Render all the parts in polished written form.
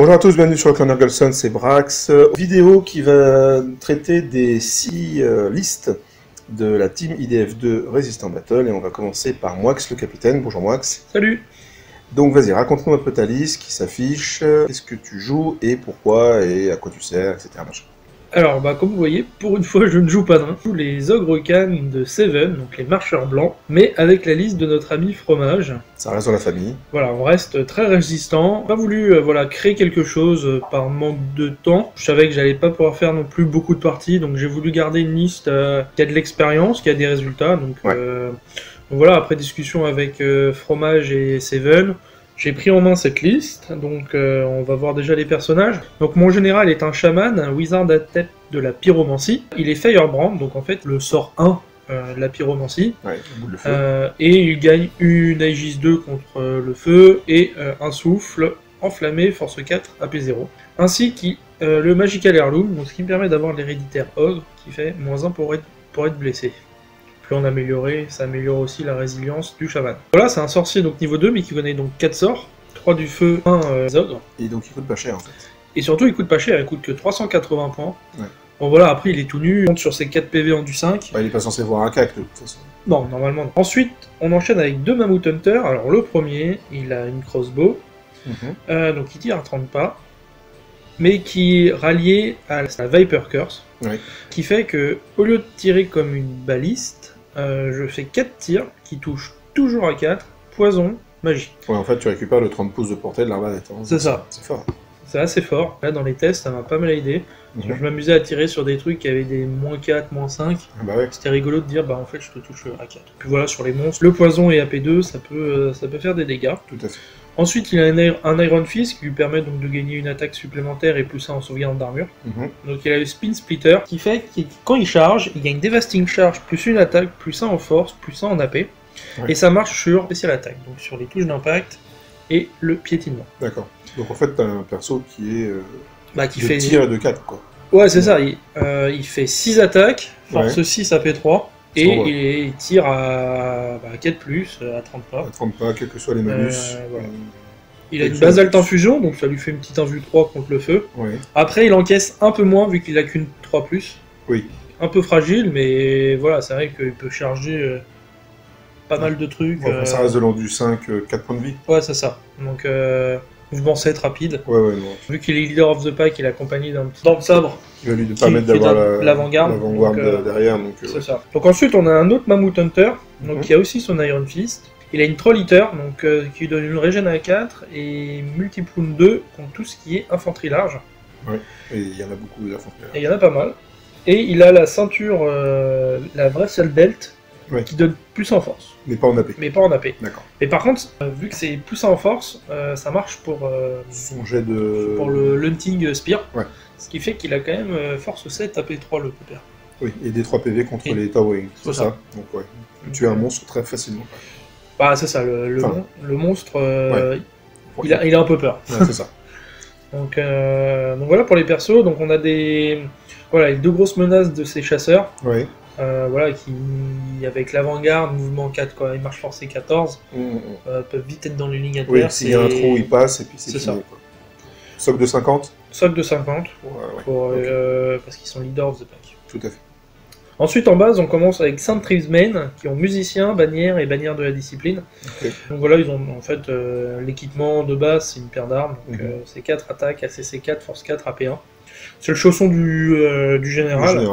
Bonjour à tous, bienvenue sur le Clan Nurgleson, c'est Brax. Vidéo qui va traiter des 6 listes de la team IDF2 Resistant Battle, et on va commencer par Moix le capitaine. Bonjour Moix. Salut. Donc vas-y, raconte-nous un peu ta liste qui s'affiche, qu'est-ce que tu joues et pourquoi et à quoi tu sers, etc. Alors, comme vous voyez, pour une fois, je ne joue pas nain. Je joue les ogres cannes de Seven, donc les marcheurs blancs, mais avec la liste de notre ami Fromage. Ça reste dans la famille. Voilà, on reste très résistant. J'ai pas voulu créer quelque chose par manque de temps. Je savais que j'allais pas pouvoir faire non plus beaucoup de parties, donc j'ai voulu garder une liste qui a de l'expérience, qui a des résultats. Donc voilà, après discussion avec Fromage et Seven, j'ai pris en main cette liste, donc on va voir déjà les personnages. Donc mon général est un chaman, un wizard adept de la pyromancie. Il est Firebrand, donc en fait le sort 1 de la pyromancie. Ouais, boule de feu. Et il gagne une Aegis 2 contre le feu et un souffle enflammé, force 4, AP 0. Ainsi que le Magical Heirloom, donc ce qui me permet d'avoir l'héréditaire ogre, qui fait -1 pour être blessé. Plus on amélioré, ça améliore aussi la résilience du chaman. Voilà, c'est un sorcier donc niveau 2, mais qui connaît donc 4 sorts, 3 du feu, 1 ogre. Et donc il coûte pas cher en fait. Et surtout il coûte pas cher, il coûte que 380 points. Ouais. Bon voilà, après il est tout nu, il compte sur ses 4 PV en du 5. Bah, il est pas censé voir un cac de toute façon. Non, normalement non. Ensuite, on enchaîne avec 2 Mammoth Hunter. Alors le premier, il a une crossbow, donc il tire à 30 pas, mais qui est rallié à la Viper Curse, qui fait que, au lieu de tirer comme une baliste, je fais 4 tirs qui touchent toujours à 4, poison, magie. Ouais, en fait tu récupères le 30 pouces de portée de l'arbalète. Hein. C'est ça. C'est fort. C'est assez fort. Là, dans les tests, ça m'a pas mal aidé. Parce que je m'amusais à tirer sur des trucs qui avaient des -4, -5. Ah bah ouais. C'était rigolo de dire, en fait, je te touche à 4. Puis voilà, sur les monstres, le poison et AP2, ça peut faire des dégâts. Tout à fait. Ensuite, il a un Iron Fist qui lui permet donc de gagner une attaque supplémentaire et plus 1 en sauvegarde d'armure. Donc il a le Spin Splitter qui fait que quand il charge, il gagne Devastating Charge, plus une attaque, plus 1 en force, plus 1 en AP. Et ça marche sur Special Attack, donc sur les touches d'impact et le piétinement. D'accord. Donc en fait, t'as un perso qui est qui de fait tir et de 4 quoi. Ouais, c'est ça. Il fait 6 attaques, force 6, AP3. Et il tire à 4+, à 30 pas. À 30 pas, quels que soient les malus. Voilà. Il a une basalte infusion, donc ça lui fait une petite invu 3 contre le feu. Ouais. Après, il encaisse un peu moins, vu qu'il a qu'une 3+. Oui. Un peu fragile, mais voilà, c'est vrai qu'il peut charger pas mal de trucs. Ça reste de l'endu 5, 4 points de vie. Ouais, c'est ça. Donc, mouvement 7 rapide. Ouais, non. Vu qu'il est leader of the pack, il est accompagné d'un petit dent de sabre. Qui va lui permettre d'avoir l'avant-garde derrière. C'est ça. Donc ensuite, on a un autre Mammoth Hunter, donc qui a aussi son Iron Fist. Il a une Troll Eater, donc qui lui donne une régène à 4 et multipound 2 contre tout ce qui est infanterie large. Ouais, et il y en a beaucoup d'infanterie large. Et il y en a pas mal. Et il a la ceinture, la Wrestle Belt, qui donne plus en force. Mais pas en AP. Mais pas en AP. D'accord. Mais par contre, vu que c'est plus en force, ça marche pour son jet de... pour le Hunting Spear. Ouais. Ce qui fait qu'il a quand même force 7, AP 3 le pépère. Oui, et des 3 PV contre les Towering. C'est ça. Donc ouais, tu es un monstre très facilement. C'est ça, le monstre, il a un peu peur. Ouais, c'est ça. Donc voilà pour les persos. Donc on a les 2 grosses menaces de ces chasseurs. Ouais. Qui, avec l'avant-garde, mouvement 4, il marche forcé 14, peuvent vite être dans les lignes adverses. Oui, s'il y a un trou, il passe, et puis c'est fini. Quoi. Soc de 50 Soc de 50, parce qu'ils sont leaders of the pack. Tout à fait. Ensuite, en base, on commence avec Saint Tribesmen, qui ont musicien, bannière et bannière de la discipline. Donc voilà, ils ont en fait l'équipement de base, c'est une paire d'armes, donc c'est 4 attaques, ACC 4, force 4, AP1. C'est le chausson du général.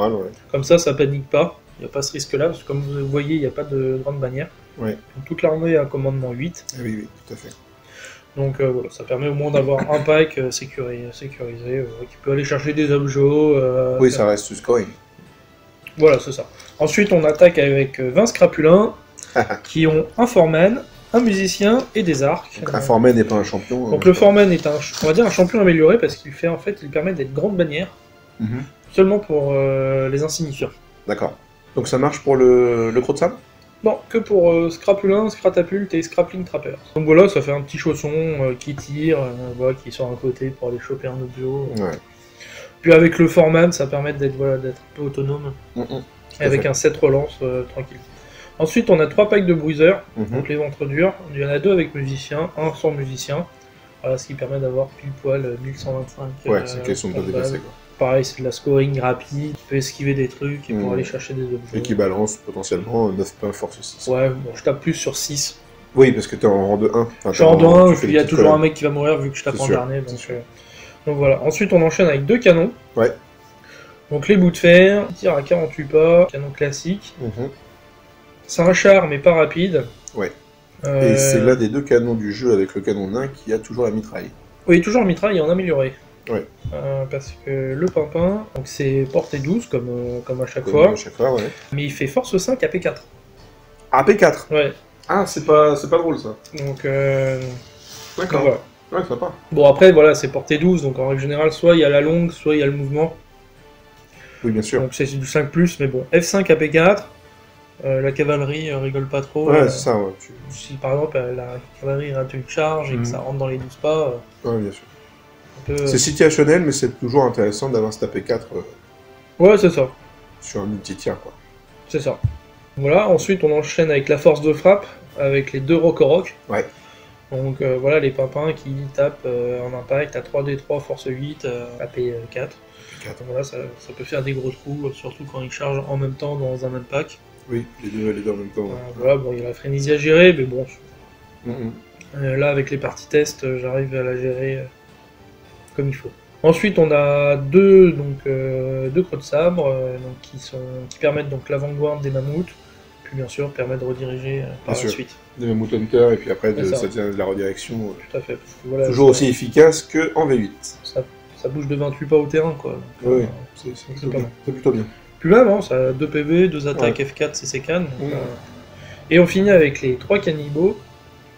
Comme ça panique pas. Il n'y a pas ce risque-là, parce que comme vous voyez, il n'y a pas de grande bannière. Donc, toute l'armée a un commandement 8. Oui, tout à fait. Donc voilà, ça permet au moins d'avoir un pack sécurisé, qui peut aller chercher des objets. Oui, ça reste du scoring. Voilà, c'est ça. Ensuite, on attaque avec 20 scrapulins, qui ont un foreman, un musicien et des arcs. Donc un foreman n'est pas un champion. Donc le foreman est on va dire un champion amélioré parce qu'il fait il permet d'être grande bannière seulement pour les insignifiants. D'accord. Donc ça marche pour le croc de sable? Non, que pour scrapulin, scratapulte et scrapling trapper. Donc voilà, ça fait un petit chausson qui tire, qui est sur un côté pour aller choper un objet. Ouais. Puis avec le foreman, ça permet d'être un peu autonome. Et avec un 7 relance tranquille. Ensuite, on a 3 packs de bruiseurs, donc les ventres durs. Il y en a 2 avec musicien, 1 sans musicien. Voilà, ce qui permet d'avoir pile poil 1125. Ouais, c'est une question de dépasser, quoi. Pareil, c'est de la scoring rapide, tu peux esquiver des trucs et pour aller chercher des objets. Et qui balance potentiellement 9 points force 6. Ouais, bon, je tape plus sur 6. Oui, parce que t'es en rang de 1. Enfin, je suis en rang de 1, il y a toujours un mec qui va mourir vu que je tape en sûr, dernier. Donc voilà. Ensuite, on enchaîne avec 2 canons. Ouais. Donc les bouts de fer, tir à 48 pas, canon classique. C'est un char, mais pas rapide. Ouais. Et c'est l'un des 2 canons du jeu avec le canon nain qui a toujours la mitraille. Oui, toujours la mitraille et en amélioré. Ouais. Parce que le pimpin, donc c'est portée 12 comme à chaque fois. À chaque fois, ouais. Mais il fait force 5 AP4. AP4 Ouais. Ah, c'est pas drôle ça. Donc, d'accord. Voilà. Ouais, sympa. Bon, après, voilà, c'est portée 12, donc en règle générale, soit il y a la longue, soit il y a le mouvement. Oui, bien sûr. Donc c'est du 5+, mais bon. F5 AP4, la cavalerie rigole pas trop. Ouais, c'est ça, ouais. Si par exemple la cavalerie rate une charge et que ça rentre dans les 12 pas. Ouais, bien sûr. C'est situationnel, mais c'est toujours intéressant d'avoir cet AP4 ouais, c'est ça. Sur un multi-tir, quoi. C'est ça. Voilà, ensuite on enchaîne avec la force de frappe, avec les 2 Rock-Rock. Ouais. Donc voilà, les pimpins qui tapent en impact à 3D3, force 8, AP4. Voilà, ça peut faire des gros trous, surtout quand ils chargent en même temps dans un même pack. Oui, les deux en même temps. Voilà, bon, il y a la frénésie à gérer, mais bon. Là, avec les parties test, j'arrive à la gérer comme il faut. Ensuite, on a deux creux de sabre qui permettent donc l'avant-garde des mammouths, puis bien sûr permettent de rediriger par la suite. Des mammouths hunter, et puis après ça devient de la redirection. Tout à fait. Voilà, toujours aussi efficace qu'en V8. Ça bouge de 28 pas au terrain, quoi. Oui, c'est plutôt bien. Plus mal, hein, ça a 2 PV, 2 attaques F4, CC can. Et on finit avec les 3 cannibaux,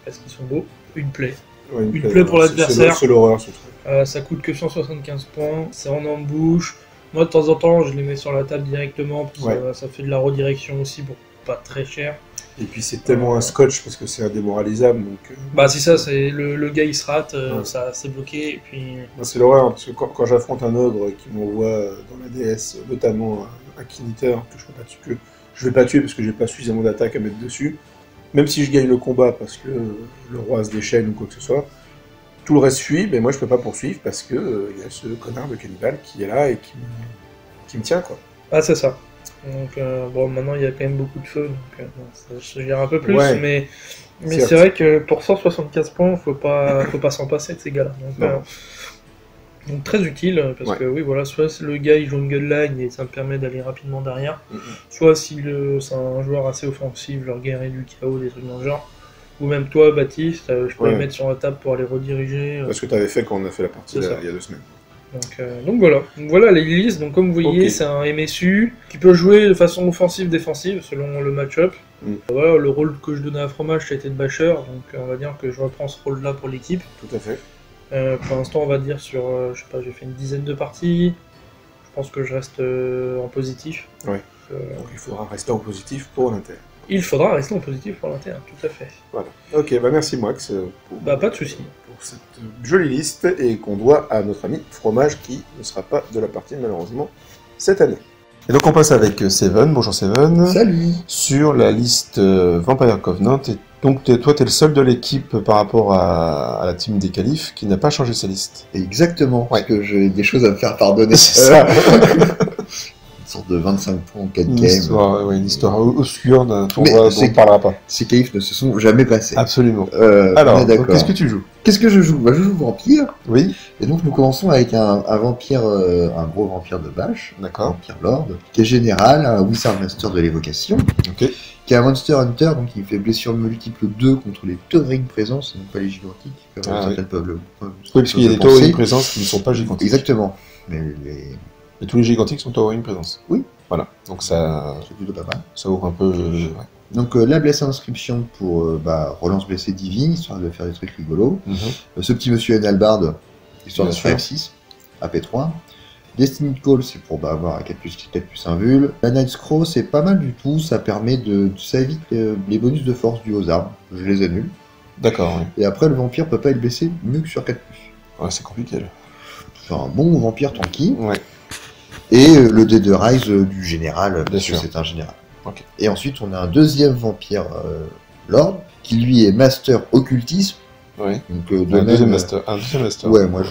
parce qu'ils sont beaux, une plaie. Ouais, une plaie pour l'adversaire. C'est l'horreur, ce truc. Ça coûte que 175 points, c'est en embouche. Moi, de temps en temps, je les mets sur la table directement, parce que ça fait de la redirection aussi, bon, pas très cher. Et puis c'est tellement un scotch, parce que c'est indémoralisable, donc... Bah c'est ça, c'est le gars il se rate, ça c'est bloqué, et puis... C'est l'horreur, parce que quand j'affronte un ogre qui m'envoie dans la DS, notamment un Kiniteur, que je vais pas tuer parce que j'ai pas suffisamment d'attaque à mettre dessus, même si je gagne le combat parce que le roi se déchaîne ou quoi que ce soit, tout le reste fuit, mais moi je peux pas poursuivre parce que y a ce connard de cannibale qui est là et qui me tient, quoi. Ah, c'est ça. Donc bon, maintenant il y a quand même beaucoup de feu, donc ça se gère un peu plus, mais c'est vrai que pour 175 points, faut pas s'en passer de ces gars-là. Donc très utile, parce que oui, voilà, soit le gars il joue une gunline et ça me permet d'aller rapidement derrière, soit si c'est un joueur assez offensif, leur guerre est du chaos, des trucs dans le genre, ou même toi, Baptiste, je peux les mettre sur la table pour aller rediriger. Parce que tu avais fait quand on a fait la partie il y a 2 semaines. Donc voilà les listes. Donc comme vous voyez, c'est un MSU qui peut jouer de façon offensive-défensive selon le match-up. Voilà, le rôle que je donnais à Fromage, c'était de basher, donc on va dire que je reprends ce rôle-là pour l'équipe. Tout à fait. Pour l'instant, on va dire sur, je sais pas, j'ai fait une dizaine de parties. Je pense que je reste en positif. Ouais. Donc il faudra rester en positif pour l'Inter. Il faudra rester en positif pour l'Inter, tout à fait. Voilà. Ok, bah merci Max pas de souci. Pour cette jolie liste et qu'on doit à notre ami Fromage qui ne sera pas de la partie malheureusement cette année. Et donc on passe avec Seven. Bonjour Seven. Salut. Sur la liste Vampire Covenant. Et donc toi t'es le seul de l'équipe par rapport à la team des Califs qui n'a pas changé sa liste. Exactement, parce que j'ai des choses à me faire pardonner. C'est ça. Une sorte de 25 points en 4 games. Une histoire obscure d'un tournoi dont on ne parlera pas. Ces Califs ne se sont jamais passés. Absolument. Alors, qu'est-ce que tu joues? Qu'est-ce que je joue? Je joue Vampire. Oui. Et donc nous commençons avec un vampire, un gros vampire de bâche. D'accord. Vampire Lord, qui est général, un Wizard Master de l'évocation. Ok. Qui est un Monster Hunter, donc il fait blessure multiple 2 contre les Towering Présence, et non pas les gigantiques, comme certaines peuvent le... Oui, parce qu'il y a des Towering Présence qui ne sont pas gigantiques. Exactement. Mais tous les gigantiques sont Towering Présence. Oui. Voilà, donc ça... C'est plutôt pas mal. Ça ouvre un peu... Donc la blessée inscription pour relance blessée divine, histoire de faire des trucs rigolos. Ce petit monsieur Enalbard, histoire de faire F6, AP3. Destiny Call, c'est pour avoir 4+1 vul. La Night Scroll, c'est pas mal du tout, ça permet ça évite les bonus de force dus aux armes. Je les annule. D'accord, oui. Et après, le vampire peut pas être blessé mieux que sur 4+. Ouais, c'est compliqué, là. C'est un bon vampire tranquille. Ouais. Et le dé de Rise du général, parce que c'est un général. Okay. Et ensuite, on a un deuxième vampire Lord, qui lui est Master Occultisme, Ouais. Donc, Un deuxième master. Ouais, moi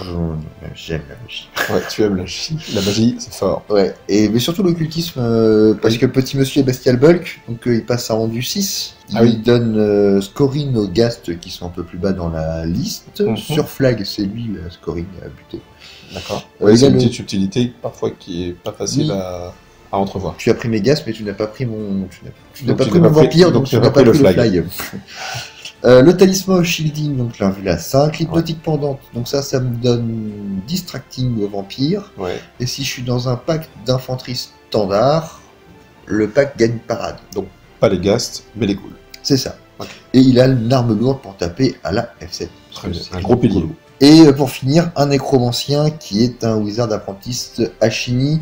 j'aime la magie. Ouais, tu aimes la magie. La magie, c'est fort. Ouais, mais surtout l'occultisme, parce que Petit Monsieur est Bestial Bulk, donc il passe à rendu 6. Il donne scoring aux Ghast qui sont un peu plus bas dans la liste. Sur Flag, c'est lui, scoring à buter. D'accord. Ouais, c'est une petite subtilité parfois qui est pas facile à entrevoir. Tu as pris mes Ghast, mais tu n'as pas pris mon. Tu n'as pas pris mon vampire, donc tu n'as pas pris le flag. Le talisman au shielding, donc là, vu la 5. L'hypnotique pendante, donc ça me donne distracting au vampire. Ouais. Et si je suis dans un pack d'infanterie standard, le pack gagne parade. Donc pas les Ghast, mais les ghouls. C'est ça. Okay. Et il a une arme lourde pour taper à la F7. Très bien. Un gros pilier. Et pour finir, un nécromancien qui est un wizard apprentice Hashini.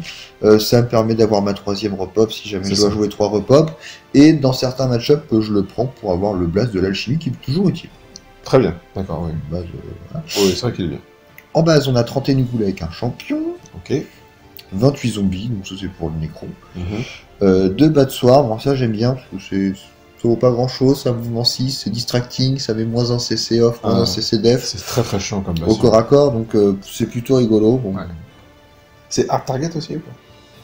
Ça me permet d'avoir ma 3e repop si jamais je dois jouer 3 repop. Et dans certains match-ups, je le prends pour avoir le blast de l'alchimie qui est toujours utile. Très bien, d'accord, oui. Base, voilà. Oui, c'est vrai qu'il est bien. En base, on a 31 ghouls avec un champion. Ok. 28 zombies, donc ça c'est pour le nécro. 2 bats de soir, bon, ça j'aime bien parce que ça vaut pas grand chose, c'est un mouvement 6, c'est distracting, ça met moins un CC off, moins un CC def. C'est très très chiant comme base. Au corps à corps, donc c'est plutôt rigolo. Bon. Ouais. C'est hard target aussi ou pas?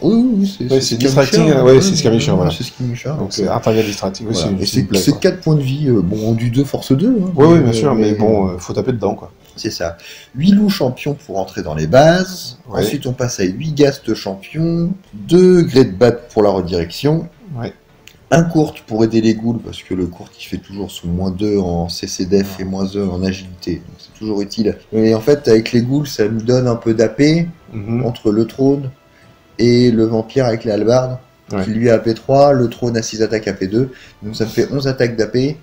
Oui, c'est distracting, c'est skirmisher, voilà. C'est skirmisher. Donc c'est hard target distracting aussi. Voilà. Et c'est 4 points de vie, bon, du 2 force 2. Hein, oui, bien sûr, mais bon, faut taper dedans, quoi. C'est ça. 8 loups champions pour entrer dans les bases. Ouais. Ensuite, on passe à 8 Ghast champions. 2 Great Bat pour la redirection. Ouais. Un court pour aider les ghouls, parce que le court il fait toujours son -2 en CC def et -1 en agilité. Donc c'est toujours utile. Et en fait, avec les ghouls, ça nous donne un peu d'AP entre le trône et le vampire avec les hallebardes, qui lui a AP3, le trône a 6 attaques AP2. Donc ça me fait 11 attaques d'AP,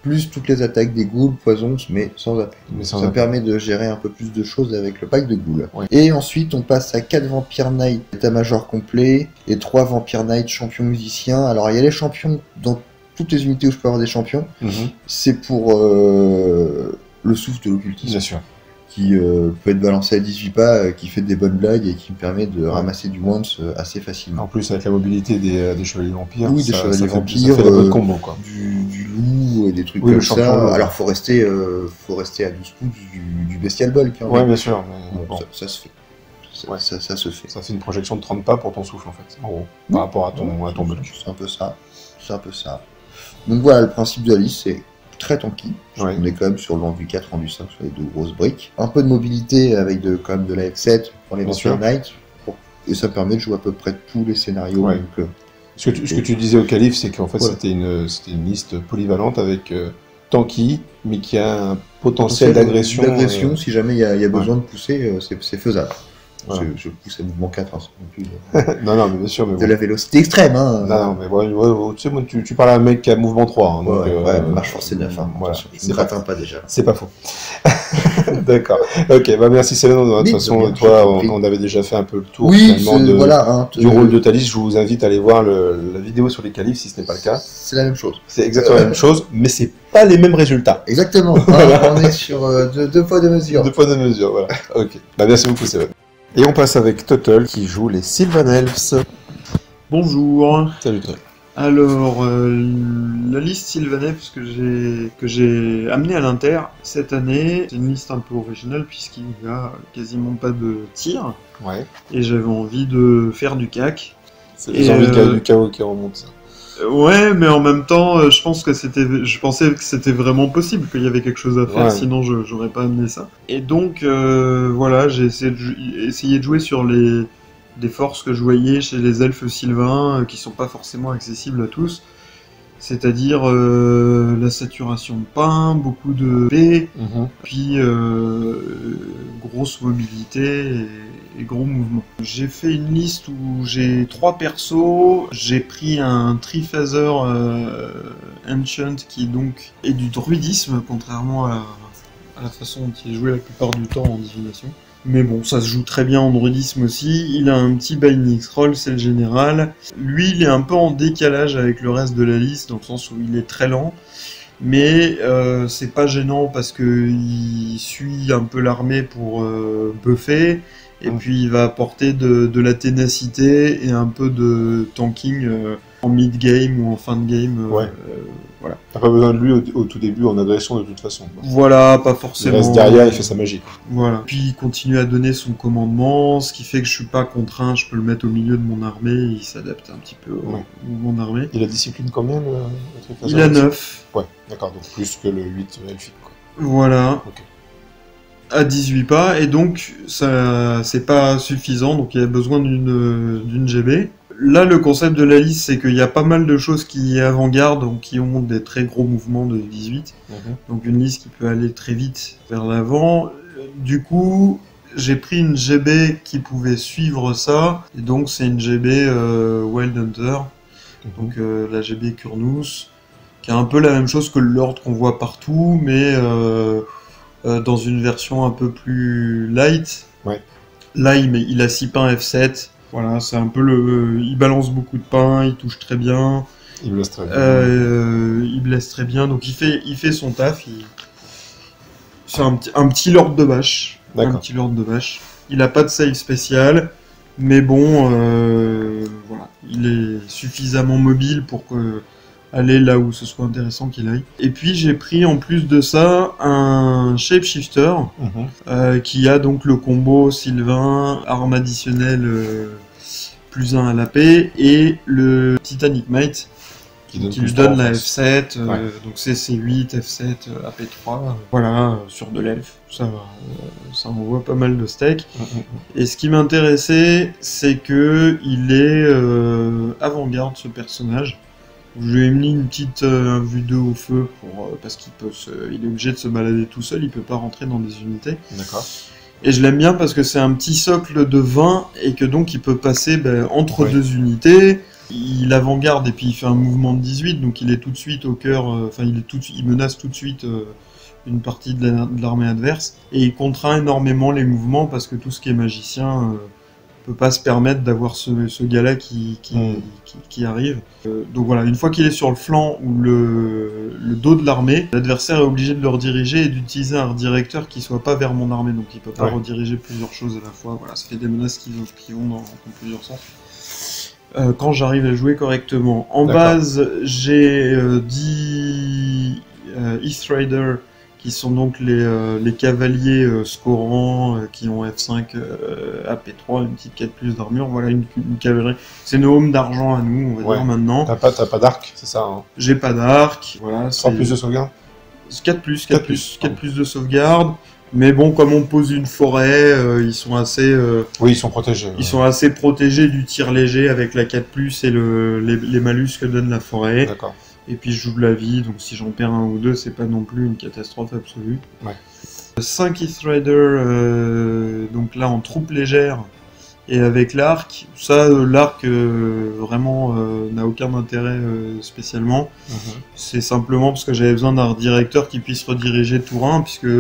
plus toutes les attaques des ghouls, poisons, mais sans AP. Ça permet de gérer un peu plus de choses avec le pack de ghouls. Ouais. Et ensuite, on passe à 4 Vampire Knight état-major complet et 3 Vampire Knight champions musiciens. Alors, il y a les champions dans toutes les unités où je peux avoir des champions. C'est pour le souffle de l'occultisme. Bien sûr. Qui peut être balancé à 18 pas, qui fait des bonnes blagues et qui me permet de ramasser du once assez facilement. En plus, avec la mobilité des chevaliers vampires, oui, des chevaliers vampires, ça fait le combo, quoi. Du loup et des trucs comme ça. Alors, faut rester à 12 pouces du bestial bulk. Hein, ouais, bien sûr. Mais bon. Ça se fait. Ça se fait. Ça fait une projection de 30 pas pour ton souffle, en fait, en gros, par rapport à ton bulk. C'est un peu ça. Donc voilà, le principe de la liste, c'est très tanky. On est quand même sur le rendu 4, rendu 5 sur les 2 grosses briques. Un peu de mobilité avec quand même de la F7 pour les Vampire Knight. Et ça permet de jouer à peu près tous les scénarios. Ouais. Donc, ce que tu disais au calife, c'est qu'en fait c'était une liste polyvalente avec tanky, mais qui a un potentiel d'agression. D'agression, si jamais il y a besoin de pousser, c'est faisable. Voilà. Je pousse à mouvement 4, hein, c'est non plus non, mais bien sûr. Mais de la vélocité extrême. Hein. Non, mais tu sais, moi, tu parles à un mec qui a mouvement 3. Hein, donc, marche forcée 9. Hein, voilà. Je ne ratteins pas déjà. C'est pas faux. D'accord. Ok, merci Céline. De toute façon, toi, on avait déjà fait un peu le tour finalement du rôle de Thalys. Je vous invite à aller voir la vidéo sur les califs si ce n'est pas le cas. C'est la même chose. C'est exactement la même chose, mais c'est pas les mêmes résultats. Exactement. Voilà. On est sur 2 poids 2 mesures. 2 poids 2 mesures, voilà. Ok. Merci beaucoup Céline. Et on passe avec Tuttle qui joue les Sylvan Elves. Bonjour. Salut Tuttle. Alors, la liste Sylvan Elves que j'ai amenée à l'Inter cette année, c'est une liste un peu originale puisqu'il n'y a quasiment pas de tir. Ouais. Et j'avais envie de faire du CAC. C'est les envies du chaos qui remontent, ça. Ouais, mais en même temps, je pensais que c'était vraiment possible, qu'il y avait quelque chose à faire, sinon j'aurais pas amené ça. Et donc, voilà, j'ai essayé de jouer sur les forces que je voyais chez les elfes sylvains, qui sont pas forcément accessibles à tous. C'est-à-dire la saturation de pain, beaucoup de paix, puis grosse mobilité et gros mouvements. J'ai fait une liste où j'ai 3 persos, j'ai pris un Triphaser Ancient qui donc est du druidisme, contrairement à la façon dont il est joué la plupart du temps en divination. Mais bon, ça se joue très bien en druidisme aussi. Il a un petit binding scroll, c'est le général. Lui, il est un peu en décalage avec le reste de la liste, dans le sens où il est très lent. Mais c'est pas gênant parce qu'il suit un peu l'armée pour buffer. Et puis il va apporter de la ténacité et un peu de tanking en mid-game ou en fin de game Voilà. T'as pas besoin de lui au tout début en agression de toute façon. Voilà, pas forcément. Il reste derrière, il fait sa magie. Voilà. Puis il continue à donner son commandement, ce qui fait que je suis pas contraint, je peux le mettre au milieu de mon armée, il s'adapte un petit peu au mouvement d'armée. Il a discipline combien le truc? Il a 9. Ouais, d'accord, donc plus que le 8 elfique, quoi. Voilà. Ok. À 18 pas, et donc ça c'est pas suffisant, donc il y a besoin d'une GB. Là, le concept de la liste, c'est qu'il y a pas mal de choses qui avant-garde, donc qui ont des très gros mouvements de 18. Donc une liste qui peut aller très vite vers l'avant. Du coup, j'ai pris une GB qui pouvait suivre ça, et donc c'est une GB Wild Hunter, donc la GB Kurnous, qui est un peu la même chose que l'ordre qu'on voit partout, mais dans une version un peu plus light. Ouais. Là, il a 6 pains F7. Voilà, c'est un peu il balance beaucoup de pains, il touche très bien. Il blesse très bien. Il blesse très bien, donc il fait son taf. C'est un petit lord de vache. Un petit lord de vache. Il a pas de save spécial, mais bon, voilà, il est suffisamment mobile pour aller là où ce soit intéressant qu'il aille. Et puis j'ai pris en plus de ça un shapeshifter qui a donc le combo Sylvain, arme additionnelle plus 1 à la paix, et le Titanic Might qui lui donne la F7, donc c'est C8, F7, AP3, voilà, sur de l'elfe, ça envoie pas mal de steaks. Et ce qui m'intéressait, c'est que il est avant-garde, ce personnage. Je lui ai mis une petite vue 2 au feu parce qu'il il est obligé de se balader tout seul, il peut pas rentrer dans des unités. D'accord. Et je l'aime bien parce que c'est un petit socle de 20 et que donc il peut passer entre deux unités. Il avant-garde et puis il fait un mouvement de 18, donc il est tout de suite au cœur, il menace tout de suite une partie de l'armée adverse, et il contraint énormément les mouvements parce que tout ce qui est magicien peut pas se permettre d'avoir ce gars-là qui arrive. Donc voilà, une fois qu'il est sur le flanc ou le dos de l'armée, l'adversaire est obligé de le rediriger et d'utiliser un redirecteur qui soit pas vers mon armée, donc il peut pas rediriger plusieurs choses à la fois. Voilà, ça fait des menaces qui vont dans plusieurs sens. Quand j'arrive à jouer correctement. En base, j'ai 10 East Rider, qui sont donc les cavaliers scorants qui ont F5 AP3, une petite 4+ d'armure. Voilà, une cavalerie. C'est nos hommes d'argent à nous, on va dire maintenant. T'as pas d'arc, c'est ça, hein? J'ai pas d'arc. Voilà, 3+ de sauvegarde? 4+ de sauvegarde. Mais bon, comme on pose une forêt, ils sont assez... oui, ils sont protégés. Ils sont assez protégés du tir léger avec la 4+, et les malus que donne la forêt. D'accord. Et puis je joue de la vie, donc si j'en perds un ou deux, c'est pas non plus une catastrophe absolue. 5 East Rider, donc là en troupe légère, et avec l'arc. Ça, l'arc vraiment n'a aucun intérêt spécialement. C'est simplement parce que j'avais besoin d'un redirecteur qui puisse rediriger tour 1, puisque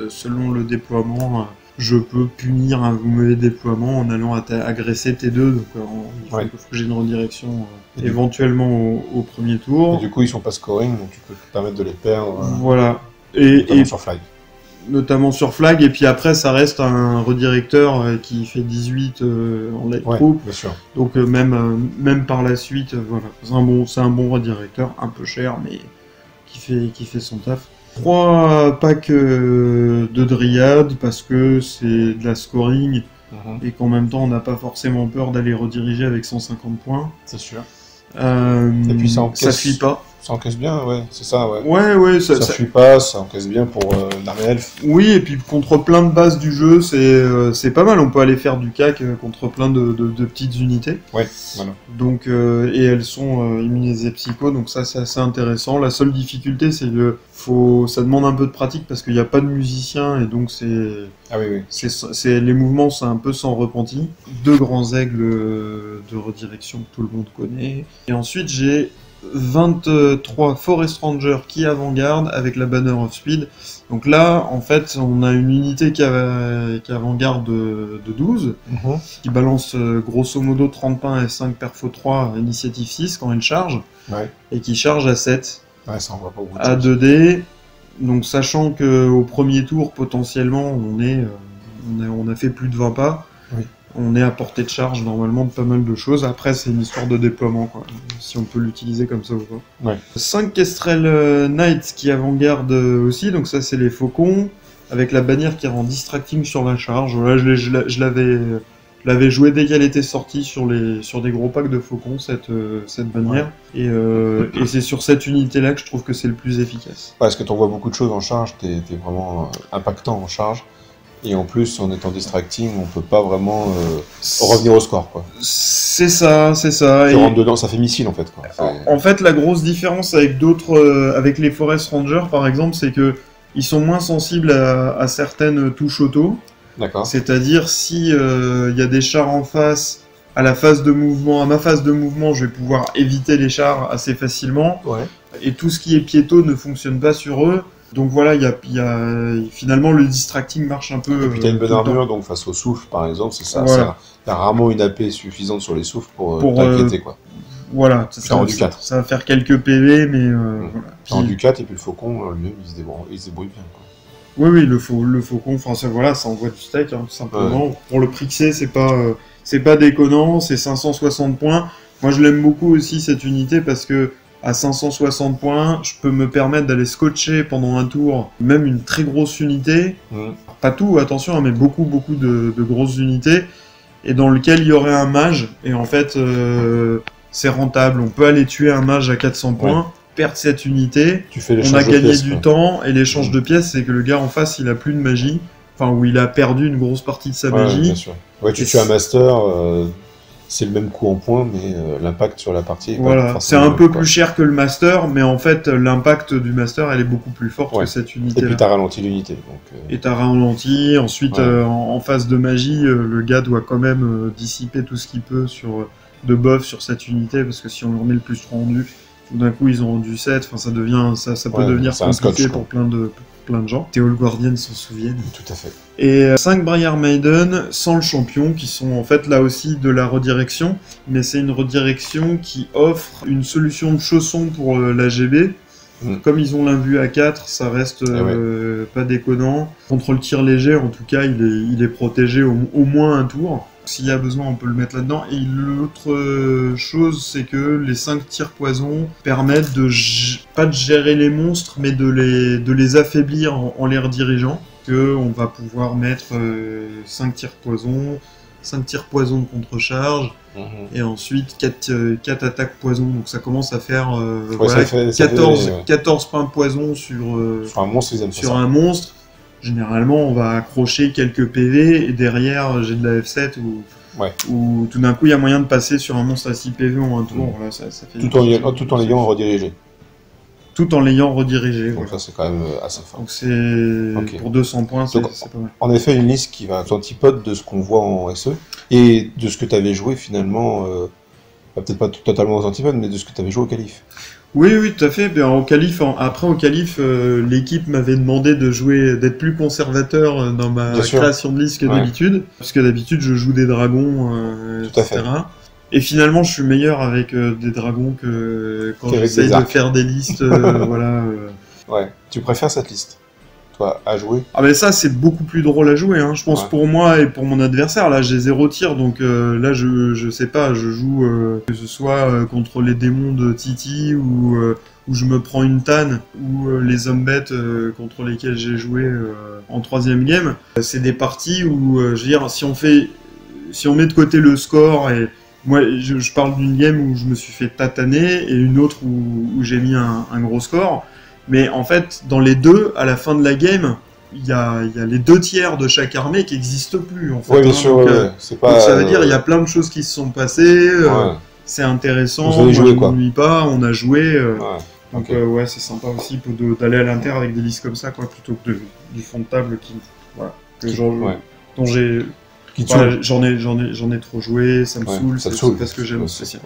selon le déploiement, je peux punir un mauvais déploiement en allant agresser T2, donc il faut que j'ai une redirection éventuellement au premier tour. Et du coup, ils sont pas scoring, donc tu peux te permettre de les perdre. Voilà. Et sur flag. Notamment sur flag, et puis après ça reste un redirecteur qui fait 18 en light troop. Bien sûr. Donc même par la suite, voilà, c'est un bon redirecteur, un peu cher, mais qui fait son taf. 3 packs de dryades parce que c'est de la scoring et qu'en même temps on n'a pas forcément peur d'aller rediriger avec 150 points. C'est sûr. Et puis ça fuit pas. Ça encaisse bien, ouais, c'est ça, ouais. Ouais, ça fuit pas, ça encaisse bien pour l'armée elfe. Oui, et puis contre plein de bases du jeu, c'est pas mal. On peut aller faire du cac contre plein de petites unités. Ouais, voilà. Donc, et elles sont immunisées psycho, donc ça c'est assez intéressant. La seule difficulté, c'est que ça demande un peu de pratique parce qu'il n'y a pas de musicien, et donc les mouvements c'est un peu sans repenti. 2 grands aigles de redirection que tout le monde connaît. Et ensuite j'ai 23 Forest Rangers qui avant-garde avec la Banner of Speed. Donc là, en fait, on a une unité qui avant-garde de 12, qui balance grosso modo 30 pains et 5 perfo 3 à initiative 6 quand elle charge, et qui charge à 7, ça envoie pas beaucoup à 2D. Donc sachant qu'au premier tour, potentiellement, on a fait plus de 20 pas. On est à portée de charge normalement de pas mal de choses. Après, c'est une histoire de déploiement, quoi, si on peut l'utiliser comme ça ou pas. Ouais. 5 Kestrel Knights qui avant-garde aussi, donc ça c'est les faucons, avec la bannière qui rend distracting sur la charge. Voilà, je l'avais joué dès qu'elle était sortie sur des gros packs de faucons, cette bannière. Ouais. Et c'est sur cette unité-là que je trouve que c'est le plus efficace. Parce que tu envoies beaucoup de choses en charge, t'es vraiment impactant en charge. Et en plus, en étant distracting, on peut pas vraiment revenir au score, quoi. C'est ça. Tu rentres dedans, ça fait missile, en fait, quoi. En fait, la grosse différence avec d'autres, avec les Forest Rangers, par exemple, c'est que ils sont moins sensibles à certaines touches auto. D'accord. C'est-à-dire, si y a des chars en face, à ma phase de mouvement, je vais pouvoir éviter les chars assez facilement. Ouais. Et tout ce qui est piéto ne fonctionne pas sur eux. Donc voilà, finalement le distracting marche un peu. Et puis t'as une bonne armure, donc face au souffle par exemple, c'est ça. Voilà. T'as rarement une AP suffisante sur les souffles pour t'inquiéter, quoi. Voilà, ça va faire quelques PV, mais voilà. Puis... En du 4 et puis le faucon, lui, il se débrouille bien, quoi. Oui, le faucon, enfin voilà, ça envoie du steak, hein, tout simplement. Ouais. Pour le prix que c'est pas déconnant, c'est 560 points. Moi je l'aime beaucoup aussi cette unité parce que à 560 points, je peux me permettre d'aller scotcher pendant un tour, même une très grosse unité. Pas tout, attention, mais beaucoup de grosses unités, et dans lequel il y aurait un mage, et en fait, c'est rentable. On peut aller tuer un mage à 400 points, perdre cette unité, on a gagné du temps, et l'échange de pièces, c'est que le gars en face, il a plus de magie, enfin, où il a perdu une grosse partie de sa magie. Bien sûr. Ouais, tu tues un master... c'est le même coût en points, mais l'impact sur la partie est voilà, c'est un peu plus cher que le master, mais en fait, l'impact du master, elle est beaucoup plus forte que cette unité. Et puis t'as ralenti l'unité. Et t'as ralenti, ensuite, en phase de magie, le gars doit quand même dissiper tout ce qu'il peut de buff sur cette unité, parce que si on leur met le plus rendu, tout d'un coup, ils ont rendu 7, enfin, ça peut devenir compliqué pour plein de gens. Théo le Guardian s'en souviennent. Tout à fait. Et 5 Briar Maiden sans le champion, qui sont en fait là aussi de la redirection, mais c'est une redirection qui offre une solution de chausson pour l'AGB. Comme ils ont l'invue à 4, ça reste pas déconnant. Contre le tir léger, en tout cas, il est protégé au moins un tour. S'il y a besoin, on peut le mettre là-dedans. Et l'autre chose, c'est que les 5 tirs poison permettent pas de gérer les monstres, mais de les affaiblir en les redirigeant. On va pouvoir mettre 5 tirs poison, 5 tirs poison de contre-charge, et ensuite 4 attaques poison. Donc ça commence à faire 14 points poison sur un monstre. Généralement, on va accrocher quelques PV, et derrière, j'ai de la F7 où tout d'un coup, il y a moyen de passer sur un monstre à 6 PV en un tour. Voilà, ça fait tout en l'ayant redirigé. Tout en l'ayant redirigé. Donc ça, c'est quand même assez fort. Donc c'est pour 200 points, c'est pas mal. En effet, une liste qui va être antipode de ce qu'on voit en SE, et de ce que tu avais joué finalement, peut-être pas totalement aux antipodes, mais de ce que tu avais joué au Calife. Oui, tout à fait. Au Calife, l'équipe m'avait demandé d'être plus conservateur dans ma création de liste que d'habitude, parce que d'habitude je joue des dragons, etc. Et finalement, je suis meilleur avec des dragons que quand j'essaye de faire des listes. Voilà. Ouais. Tu préfères cette liste, toi, à jouer? Ah ben ça, c'est beaucoup plus drôle à jouer. Hein. Je pense pour moi et pour mon adversaire. Là, j'ai 0 tir, donc là, je sais pas. Je joue que ce soit contre les démons de Titi ou je me prends une tanne ou les hommes bêtes contre lesquels j'ai joué en 3e game. C'est des parties où, je veux dire, si on met de côté le score et moi, je parle d'une game où je me suis fait tataner et une autre où j'ai mis un gros score. Mais en fait, dans les deux, à la fin de la game, il y a les 2 tiers de chaque armée qui n'existent plus. En fait, bien sûr. Donc, ça veut dire il y a plein de choses qui se sont passées. C'est intéressant. Vous avez joué, on n'ennuie pas. On a joué. Donc c'est sympa aussi d'aller à l'inter avec des listes comme ça, quoi, plutôt que du fond de table dont j'ai. J'en ai trop joué, ça me saoule, c'est parce que j'aime spécial.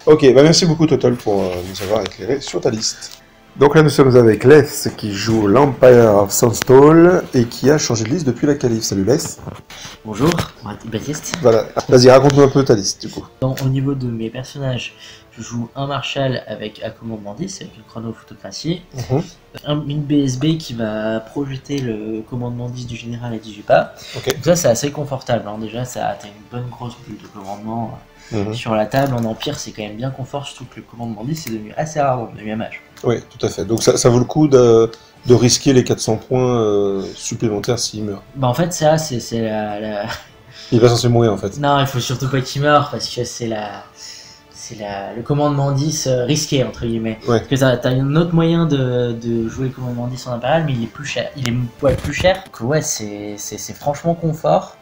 Ok, merci beaucoup Total pour nous avoir éclairé sur ta liste. Donc là, nous sommes avec Les qui joue l'Empire of Sunstall et qui a changé de liste depuis la qualif. Salut Les. Bonjour, Baptiste. Voilà, vas-y, raconte-nous un peu ta liste du coup. Au niveau de mes personnages, je joue un Marshal avec un commandement 10, avec une chronophotographie. Une BSB qui va projeter le commandement 10 du général à 18 pas. Donc ça, c'est assez confortable. Hein. Déjà, t'as une bonne grosse bulle de commandement sur la table. En Empire, c'est quand même bien confort, surtout que le commandement 10 c'est devenu assez rare dans le 9e âge. Oui, tout à fait. Donc ça vaut le coup de risquer les 400 points supplémentaires s'il meurt. Bah en fait, ça, c'est la... Il va censé mourir en fait. Non, il faut surtout pas qu'il meure parce que c'est le commandement 10 risqué entre guillemets. Ouais. Parce que t'as un autre moyen de jouer le commandement 10 en impérial, mais il est plus cher. Il est plus cher. Donc ouais, c'est franchement confort.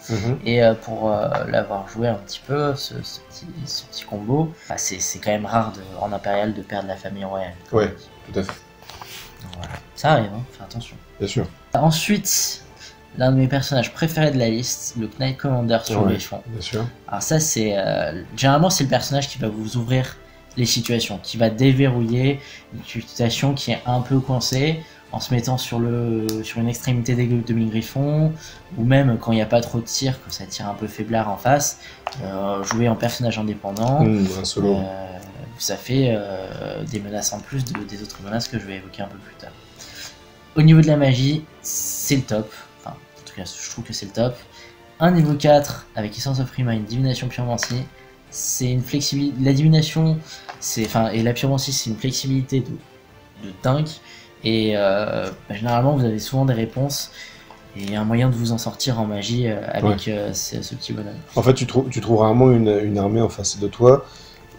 Et pour l'avoir joué un petit peu, ce petit combo, bah, c'est quand même rare en impérial de perdre la famille royale. Ouais, tout à fait. Donc, voilà. Ça arrive, hein, fais attention. Bien sûr. Ensuite, l'un de mes personnages préférés de la liste, le Knight Commander sur le Griffon. Bien sûr. Alors ça, c'est généralement c'est le personnage qui va vous ouvrir les situations, qui va déverrouiller une situation qui est un peu coincée en se mettant sur une extrémité des demi-griffons, ou même quand il n'y a pas trop de tir, quand ça tire un peu faiblard en face, jouer en personnage indépendant. Un solo. Ça fait des menaces en plus des autres menaces que je vais évoquer un peu plus tard. Au niveau de la magie, c'est le top. Je trouve que c'est le top. Un niveau 4 avec Essence of Remind, Divination Pyromancie, c'est une flexibilité. La divination, et la pyromancie, c'est une flexibilité de dingue. Et généralement, vous avez souvent des réponses et un moyen de vous en sortir en magie avec ce petit bonhomme. En fait, tu trouves rarement une armée en face de toi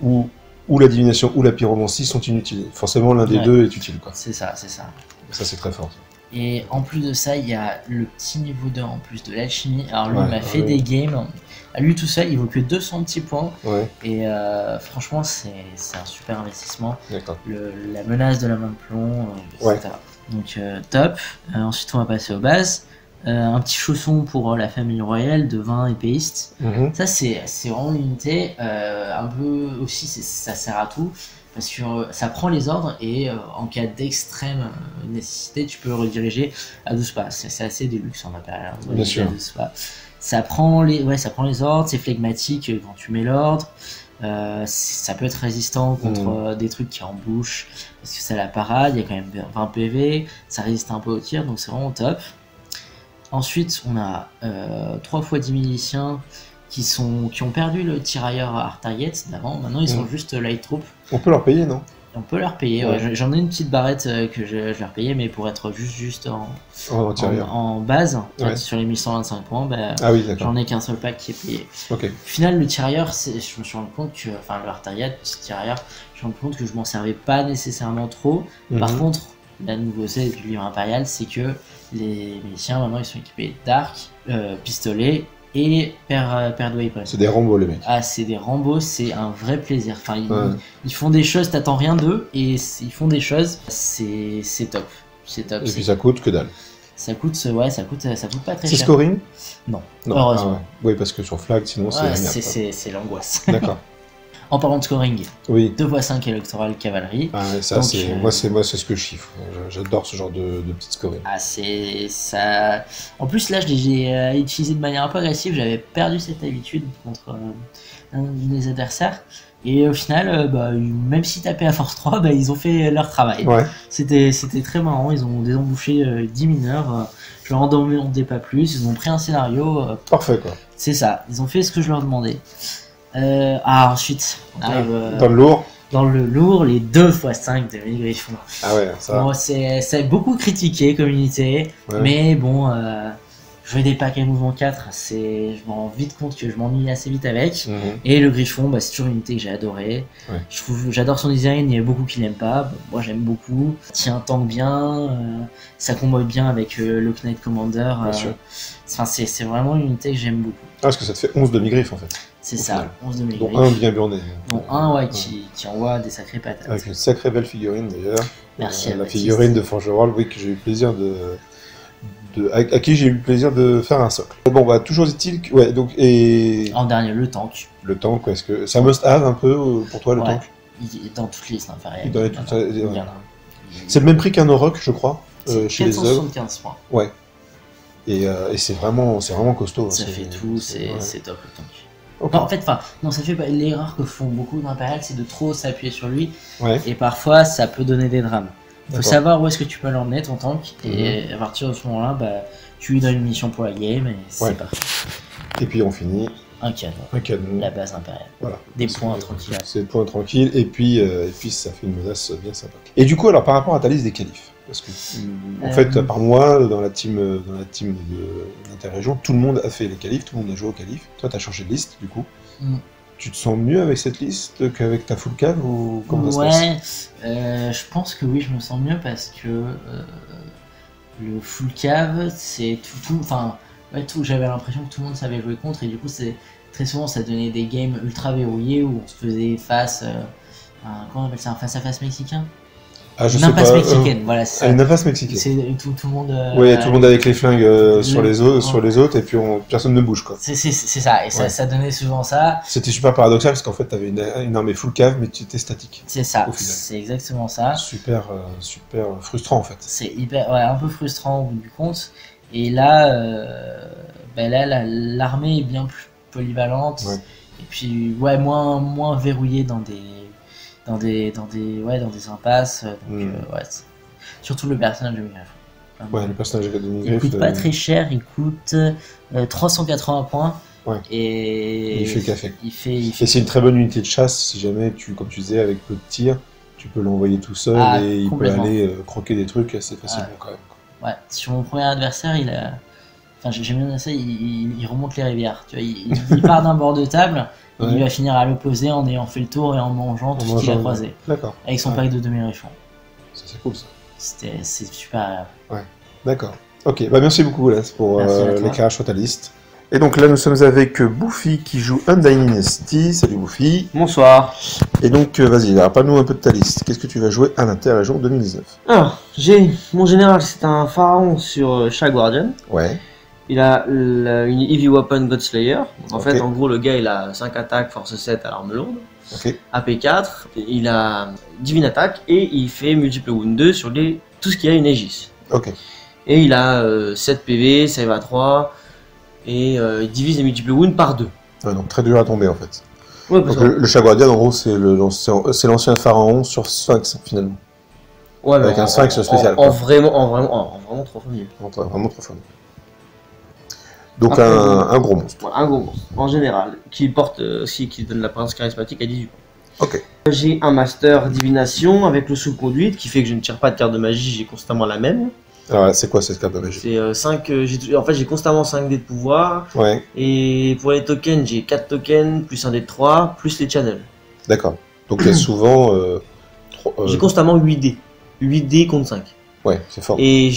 où la divination ou la pyromancie sont inutiles. Forcément, l'un des deux est utile, quoi. C'est ça. Ça, c'est très fort. Et en plus de ça, il y a le petit niveau 2 en plus de l'alchimie. Alors lui, il m'a fait des games. À lui tout seul, il vaut que 200 petits points. Et franchement, c'est un super investissement. La menace de la main de plomb, etc. Donc top. Ensuite, on va passer aux bases. Un petit chausson pour la famille royale de 20 épéistes. Ça, c'est vraiment une unité. Un peu aussi, ça sert à tout. Parce que ça prend les ordres et en cas d'extrême nécessité, tu peux rediriger à 12 pas. C'est assez déluxe en impérial. Bien sûr. Ça prend les ordres, c'est flegmatique quand tu mets l'ordre. Ça peut être résistant contre des trucs qui embouchent parce que c'est la parade. Il y a quand même 20 PV, ça résiste un peu au tir, donc c'est vraiment top. Ensuite, on a 3 fois 10 miliciens qui ont perdu le tirailleur Art Target d'avant. Maintenant, ils sont juste Light Troop. On peut leur payer, non? On peut leur payer. J'en ai une petite barrette que je leur payais, mais pour être juste en base, sur les 1125 points, j'en ai qu'un seul pack qui est payé. Au final, le tirailleur, je me suis rendu compte que, le Art Target, petit tirailleur, je me suis rendu compte que je m'en servais pas nécessairement trop. Par contre, la nouveauté du livre impérial, c'est que les miliciens, maintenant, ils sont équipés d'arc, pistolet et paire de weapons. C'est des Rambo, les mecs. Ah, c'est des Rambo, c'est un vrai plaisir. Ils font des choses, t'attends rien d'eux, et ils font des choses, c'est top. C'est top. Et puis ça coûte que dalle. Ça coûte pas très cher. 6 scoring? Non, heureusement. Oui, parce que sur Flag, sinon c'est l'angoisse. D'accord. En parlant de scoring, 2x5 électoral cavalerie. Ça, moi c'est ce que je chiffre. J'adore ce genre de petit scoring. C'est ça. En plus là, je l'ai utilisé de manière un peu agressive. J'avais perdu cette habitude contre un des adversaires. Et au final, même si tapé à force 3, ils ont fait leur travail. C'était très marrant. Ils ont désembouché 10 mineurs. Je leur en demandais pas plus. Ils ont pris un scénario. Parfait, quoi. C'est ça. Ils ont fait ce que je leur demandais. Ensuite, on arrive dans le lourd. Dans le lourd, les 2x5 de Griffon. Ça. Bon, c'est beaucoup critiqué comme unité, mais bon, jouer des packs à mouvement 4, je me rends vite compte que je m'ennuie assez vite avec. Et le Griffon, c'est toujours une unité que j'ai adoré. J'adore son design, il y a beaucoup qui l'aiment pas. Moi, j'aime beaucoup. Tient tank bien, ça combo bien avec le Knight Commander. C'est vraiment une unité que j'aime beaucoup. Parce que ça te fait 11 demi-griffes en fait. C'est ça, 11 demi-griffes. Dont un bien burné. Dont un qui envoie des sacrées patates. Avec une sacrée belle figurine d'ailleurs. Merci. La figurine de Forge World, que j'ai eu le plaisir à qui j'ai eu le plaisir de faire un socle. Bon, toujours est-il que... donc, et... En dernier, le tank. Le tank, est-ce que... Ça must-have un peu pour toi, le tank? Il est dans toutes les listes inférieures. Il est dans toutes les... C'est le même prix qu'un Oroch, je crois, chez les œuvres. 475 points. Ouais. Et c'est vraiment costaud. Ça fait tout, c'est top le tank. Okay. Non, en fait, non, ça fait l'erreur que font beaucoup d'Impérial, c'est de trop s'appuyer sur lui. Ouais. Et parfois, ça peut donner des drames. Il faut savoir où est-ce que tu peux l'emmener, ton tank. Et à partir de ce moment-là, tu lui donnes une mission pour la game et c'est parti. Et puis on finit. Un canon. La base impériale. Voilà. Des points tranquilles. C'est des points tranquilles et puis ça fait une menace bien sympa. Et du coup, alors par rapport à ta liste des qualifs, parce que en fait, par moi, dans la team de l'interrégion, tout le monde a fait les qualifs, tout le monde a joué aux qualifs. Toi, t'as changé de liste du coup. Tu te sens mieux avec cette liste qu'avec ta full cave ou comment ça se passe? Je pense que oui, je me sens mieux parce que le full cave, c'est tout. J'avais l'impression que tout le monde savait jouer contre et du coup, très souvent ça donnait des games ultra verrouillés où on se faisait face comment on appelle ça, un face-à-face mexicain. Je une impasse mexicaine, voilà, c'est ça. Une impasse mexicaine. C'est tout le monde. Oui, tout le monde avec les flingues sur les autres et puis personne ne bouge quoi. C'est ça, et ça donnait souvent ça. C'était super paradoxal parce qu'en fait t'avais une armée full cave mais tu étais statique. C'est ça, c'est exactement ça. Super frustrant en fait. C'est un peu frustrant au bout du compte. Et là, l'armée est bien plus polyvalente et puis moins verrouillée dans des impasses. Donc, surtout le personnage de Migrif. Le personnage de Migrif. Il coûte pas très cher, il coûte 380 points. Ouais. Et il fait café. Et c'est une très bonne unité de chasse si jamais comme tu disais, avec peu de tir, tu peux l'envoyer tout seul et il peut aller croquer des trucs assez facilement quand même. Ouais, sur mon premier adversaire, j'aime bien ça, il remonte les rivières. Tu vois, il part d'un bord de table, et il va finir à l'opposé en ayant fait le tour et en mangeant tout ce qu'il a croisé. D'accord. Avec son pack de demi-richons. Ça, c'est cool ça. C'est super agréable. Ouais, d'accord. Ok, merci beaucoup là pour l'éclairage sur ta liste. Et donc là, nous sommes avec Bouffi qui joue Undying Dynasty. Salut Bouffi. Bonsoir. Et donc, vas-y, parle-nous un peu de ta liste. Qu'est-ce que tu vas jouer à l'interrégion 2019? Alors, mon général, c'est un pharaon sur Shah Guardian. Ouais. Il a une Heavy Weapon Godslayer. En fait, en gros, le gars, il a 5 attaques, force 7 à l'arme lourde. AP4. Il a Divine Attaque et il fait multiple wound 2 sur tout ce qui a une Aegis. Et il a 7 PV, save à 3. Et il divise les multiples wounds par 2. Donc très dur à tomber en fait. Ouais, donc le Shah Guardian en gros c'est l'ancien pharaon sur Sphinx finalement. Ouais, avec un Sphinx spécial. En vraiment 3 fois mieux. Vraiment 3 fois mieux. Donc après, un gros monstre. Ouais, un gros monstre en général qui porte aussi qui donne l'apparence charismatique à 18 points. J'ai un master divination avec le sous-conduite qui fait que je ne tire pas de carte de magie, j'ai constamment la même. Alors c'est quoi cette carte de magie? C'est 5, en fait j'ai constamment 5 dés de pouvoir. Ouais. Et pour les tokens, j'ai 4 tokens, plus un dé de 3, plus les channels. D'accord. Donc il y a souvent... j'ai constamment 8 dés. 8 dés contre 5. Ouais, c'est fort. Et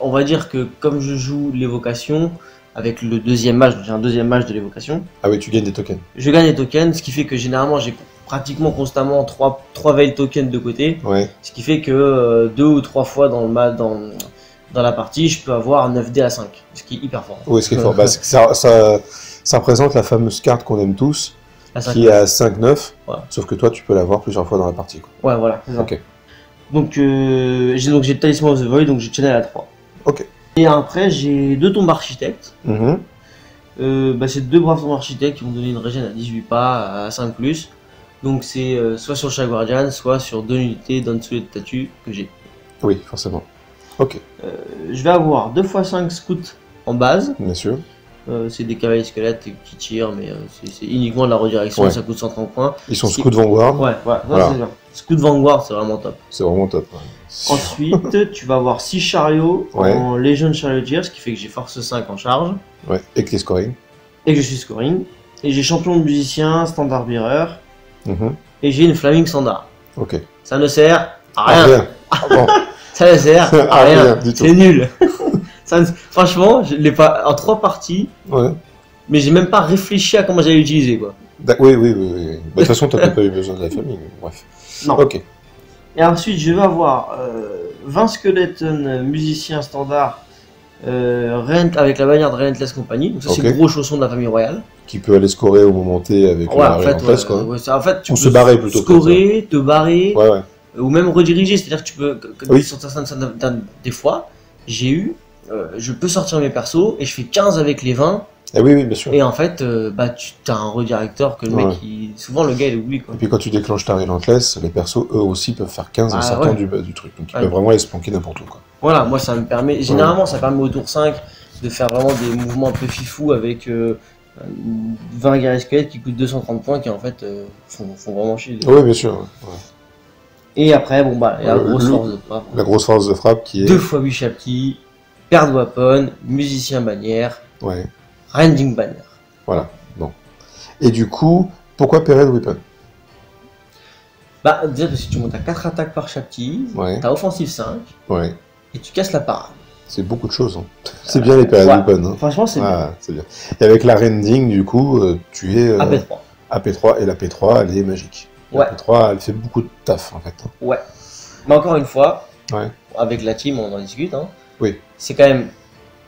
on va dire que comme je joue l'évocation, avec le deuxième match, j'ai un deuxième match de l'évocation. Ah oui, tu gagnes des tokens. Je gagne des tokens, ce qui fait que généralement j'ai pratiquement constamment 3 veil tokens de côté. Ouais. Ce qui fait que 2 ou 3 fois dans la partie, je peux avoir 9 dés à 5. Ce qui est hyper fort. Oui, ce qui est fort. Ça représente la fameuse carte qu'on aime tous, qui est à 5-9. Voilà. Sauf que toi, tu peux l'avoir plusieurs fois dans la partie. Ouais, voilà. C'est ça. Donc j'ai le Talisman of the Void, donc j'ai channel à 3. Et après, j'ai 2 tombes architectes. C'est 2 braves tombes architectes qui vont donner une régène à 18 pas, à 5+. Donc c'est soit sur le Shah Guardian, soit sur 2 unités d'en dessous des statues que j'ai. Oui, forcément. Je vais avoir 2 x 5 scouts en base. Bien sûr. C'est des cavaliers squelettes qui tirent, mais c'est uniquement de la redirection, ça coûte 130 points. Ils sont scouts Vanguard. Ouais, voilà. C'est bien. Scout Vanguard, c'est vraiment top. C'est vraiment top. Ensuite, tu vas avoir 6 chariots en Legion Charioteer, ce qui fait que j'ai force 5 en charge. Ouais, et que tu es scoring. Et que je suis scoring. Et j'ai champion de musicien, standard bearer. Et j'ai une flaming standard. Ça ne sert à rien. Ça ne sert à rien. C'est nul. Franchement, je l'ai pas en 3 parties. Mais j'ai même pas réfléchi à comment j'allais l'utiliser quoi. Oui. De toute façon, t'as pas eu besoin de la famille. Bref. Non. Et ensuite, je vais avoir 20 skeletons musiciens standard avec la bannière de Relentless Company. Donc ça, c'est le gros chausson de la famille royale. Qui peut aller scorer au moment T avec la reine en face, quoi. En fait, tu peux se barrer plutôt. Scorer, te barrer. ou même rediriger, c'est-à-dire que tu peux, Oui. des fois, je peux sortir mes persos et je fais 15 avec les 20. Ah oui, oui, bien sûr. Et en fait, tu as un redirecteur que le mec, souvent le gars il oublie quoi. Et puis quand tu déclenches ta relentless, les persos eux aussi peuvent faire 15 en sortant du truc. Donc ils peuvent vraiment aller se planquer n'importe où quoi. Voilà, moi ça me permet, généralement ça permet au tour 5 de faire vraiment des mouvements un peu fifou avec 20 guerriers squelettes qui coûtent 230 points qui en fait font vraiment chier. Oui, bien sûr. Ouais. Et après, bon bah, la grosse force de frappe. La grosse force de frappe qui est... 2 fois 8 chapki, paire de weapon, musicien bannière, Ouais. rending banner. Voilà, bon. Et du coup, pourquoi Parade Weapon? Bah, déjà parce que tu montes à 4 attaques par chapki, t'as offensive 5, et tu casses la parade. C'est beaucoup de choses. Hein. C'est bien les Parade Weapon. Hein. Franchement, c'est bien. Bien. Et avec la rending, du coup, tu es... AP3. AP3, et la P3, elle est magique. La P3, elle fait beaucoup de taf, en fait. Ouais. Mais encore une fois, avec la team, on en discute, hein. Oui. C'est quand même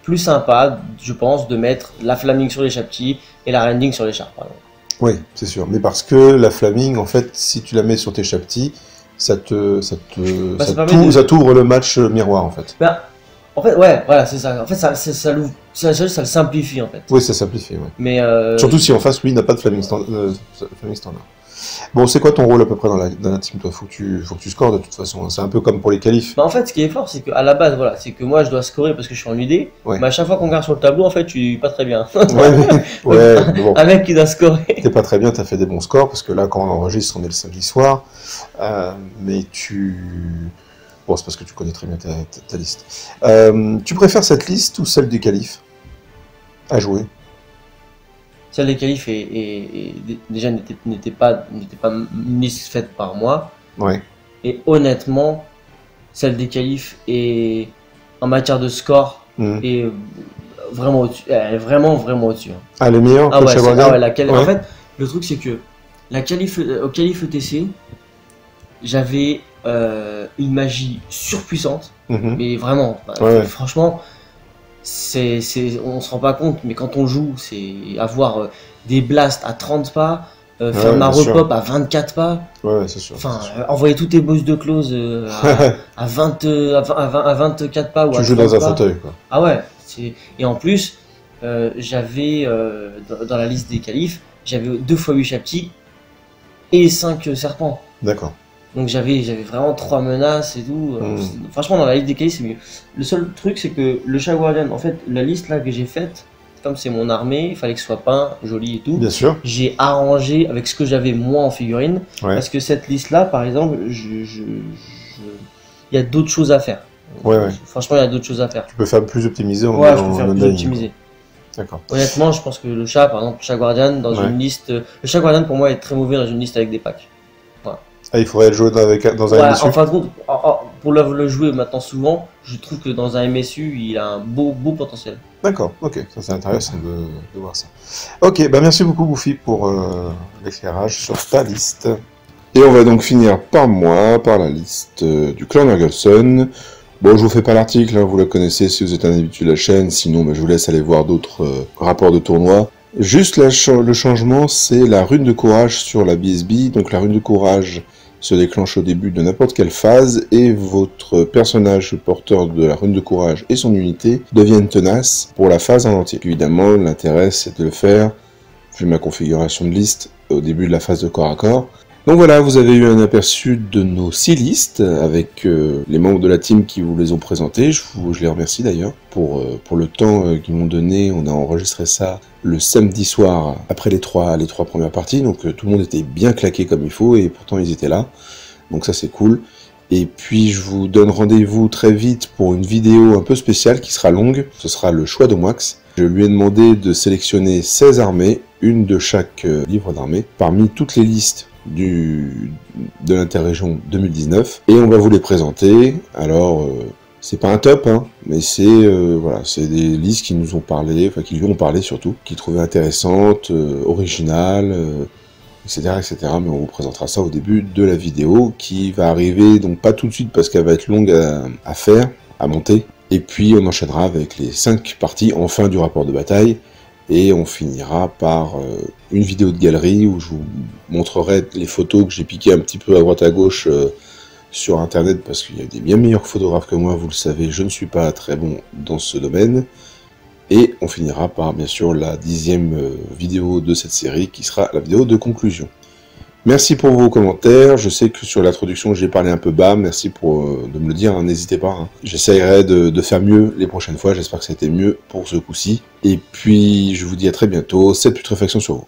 plus sympa, je pense, de mettre la flaming sur les chapki et la rending sur les chars, par exemple. Oui, c'est sûr. Mais parce que la flaming, en fait, si tu la mets sur tes chaptis, ça t'ouvre le match miroir, en fait. Bah, en fait, ouais, voilà, c'est ça. En fait, ça le simplifie, en fait. Oui, ça simplifie, ouais. Mais surtout si en face, lui, il n'a pas de flaming standard. Bon, c'est quoi ton rôle à peu près dans la team, toi? Faut que tu scores de toute façon. C'est un peu comme pour les qualifs. Bah en fait, ce qui est fort, c'est qu'à la base, voilà, c'est que moi, je dois scorer parce que je suis en UD. Mais à chaque fois qu'on regarde sur le tableau, en fait, tu es pas très bien. Mais bon. Un mec qui doit scorer. T'es pas très bien, t'as fait des bons scores parce que là, quand on enregistre, on est le samedi soir. Mais bon, c'est parce que tu connais très bien ta liste. Tu préfères cette liste ou celle des qualifs à jouer? Celle des qualifs déjà n'était pas une liste faite par moi. Ouais. Et honnêtement, celle des qualifs est en matière de score est vraiment au-dessus. Elle est vraiment au-dessus. Hein. Ah, elle est meilleure que Chevalier. En fait, le truc c'est que au qualif ETC, j'avais une magie surpuissante, mais vraiment, franchement. On se rend pas compte, mais quand on joue, c'est avoir des blasts à 30 pas, faire ma repop à 24 pas. Ouais, c'est sûr. Enfin, envoyer tous tes boss de close à 24 pas ou à 30 pas. Tu joues dans un fauteuil, quoi. Ah ouais. Et en plus, j'avais, dans la liste des qualifs, j'avais 2 fois 8 chaptis et 5 serpents. D'accord. Donc j'avais vraiment 3 menaces et tout. Franchement, dans la liste des qualifs, c'est mieux. Le seul truc, c'est que le chat guardian, en fait, la liste là que j'ai faite, comme c'est mon armée, il fallait que ce soit peint, joli et tout. Bien sûr. J'ai arrangé avec ce que j'avais moi en figurine. Parce que cette liste là, par exemple, il y a d'autres choses à faire. Franchement, il y a d'autres choses à faire. Tu peux faire plus optimisé en je peux faire plus optimisé. D'accord. Honnêtement, je pense que le chat, par exemple, le chat guardian, dans une liste. Le chat guardian, pour moi, est très mauvais dans une liste avec des packs. Ah, il faudrait le jouer dans un MSU. En fin de compte, pour le jouer maintenant souvent, je trouve que dans un MSU, il a un beau potentiel. D'accord, ok, ça c'est intéressant de voir ça. Ok, bah merci beaucoup Bouffi pour l'éclairage sur ta liste. Et on va donc finir par la liste du clan Nurgle. Bon, je vous fais pas l'article, hein, vous le connaissez si vous êtes un habitué de la chaîne, sinon je vous laisse aller voir d'autres rapports de tournoi. Juste le changement, c'est la rune de courage sur la BSB. Donc la rune de courage se déclenche au début de n'importe quelle phase et votre personnage porteur de la rune de courage et son unité deviennent tenaces pour la phase en entier. Évidemment, l'intérêt c'est de le faire, vu ma configuration de liste, au début de la phase de corps à corps. Donc voilà, vous avez eu un aperçu de nos 6 listes avec les membres de la team qui vous les ont présentées. Je les remercie d'ailleurs pour le temps qu'ils m'ont donné. On a enregistré ça le samedi soir après les trois premières parties. Donc tout le monde était bien claqué comme il faut et pourtant ils étaient là. Donc ça c'est cool. Et puis je vous donne rendez-vous très vite pour une vidéo un peu spéciale qui sera longue. Ce sera le choix de Moix. Je lui ai demandé de sélectionner 16 armées, une de chaque livre d'armée, parmi toutes les listes de l'interrégion 2019 et on va vous les présenter. Alors c'est pas un top hein, mais c'est voilà, c'est des listes qui nous ont parlé, enfin qui lui ont parlé surtout, qui trouvaient intéressantes, originales, etc. Mais on vous présentera ça au début de la vidéo qui va arriver, donc pas tout de suite parce qu'elle va être longue à faire, à monter, et puis on enchaînera avec les 5 parties en fin du rapport de bataille. Et on finira par une vidéo de galerie où je vous montrerai les photos que j'ai piquées un petit peu à droite à gauche sur internet parce qu'il y a des bien meilleurs photographes que moi, vous le savez, je ne suis pas très bon dans ce domaine. Et on finira par bien sûr la 10e vidéo de cette série qui sera la vidéo de conclusion. Merci pour vos commentaires, je sais que sur l'introduction j'ai parlé un peu bas, merci de me le dire, hein, n'hésitez pas. Hein. J'essaierai de faire mieux les prochaines fois, j'espère que ça a été mieux pour ce coup-ci. Et puis je vous dis à très bientôt, cette putréfaction sur vous.